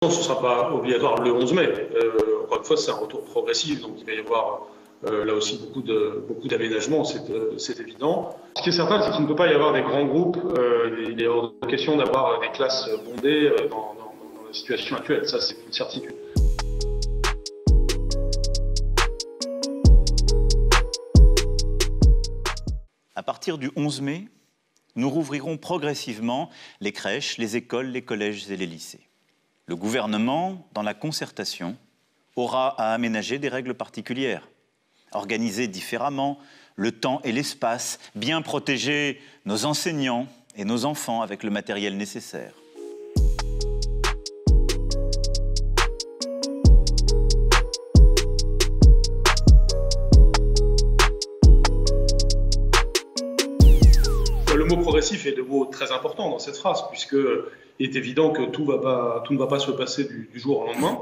Ce ne sera pas obligatoire le 11 mai. Encore une fois, c'est un retour progressif, donc il va y avoir là aussi beaucoup d'aménagements, c'est évident. Ce qui est certain, c'est qu'il ne peut pas y avoir des grands groupes. Il est hors de question d'avoir des classes bondées dans la situation actuelle. Ça, c'est une certitude. À partir du 11 mai, nous rouvrirons progressivement les crèches, les écoles, les collèges et les lycées. Le gouvernement, dans la concertation, aura à aménager des règles particulières, organiser différemment le temps et l'espace, bien protéger nos enseignants et nos enfants avec le matériel nécessaire. Le mot progressif est le mot très important dans cette phrase, puisqu'il est évident que tout ne va pas se passer du jour au lendemain.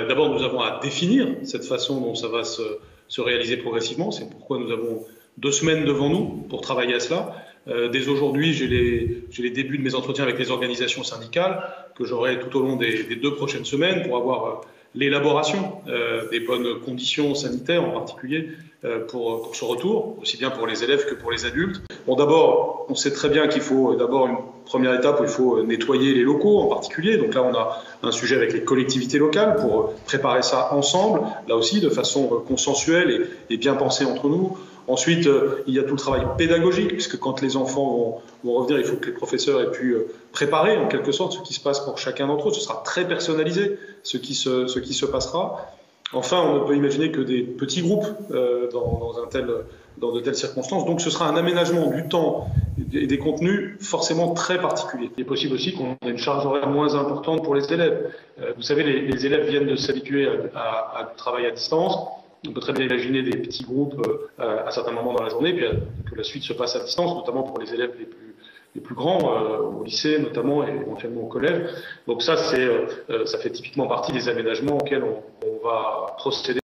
D'abord, nous avons à définir cette façon dont ça va se réaliser progressivement. C'est pourquoi nous avons 2 semaines devant nous pour travailler à cela. Dès aujourd'hui, j'ai les débuts de mes entretiens avec les organisations syndicales que j'aurai tout au long des 2 prochaines semaines pour avoir l'élaboration des bonnes conditions sanitaires, en particulier pour ce retour, aussi bien pour les élèves que pour les adultes. Bon, d'abord, on sait très bien qu'il faut d'abord une première étape où il faut nettoyer les locaux en particulier. Donc là, on a un sujet avec les collectivités locales pour préparer ça ensemble, là aussi de façon consensuelle et bien pensée entre nous. Ensuite, il y a tout le travail pédagogique, puisque quand les enfants vont revenir, il faut que les professeurs aient pu préparer en quelque sorte ce qui se passe pour chacun d'entre eux. Ce sera très personnalisé, ce qui se passera. Enfin, on ne peut imaginer que des petits groupes dans de telles circonstances. Donc ce sera un aménagement du temps et des contenus forcément très particuliers. Il est possible aussi qu'on ait une charge horaire moins importante pour les élèves. Vous savez, les élèves viennent de s'habituer à du travail à distance. On peut très bien imaginer des petits groupes à certains moments dans la journée, puis que la suite se passe à distance, notamment pour les élèves les plus grands, au lycée notamment, et éventuellement au collège. Donc ça fait typiquement partie des aménagements auxquels on va procéder.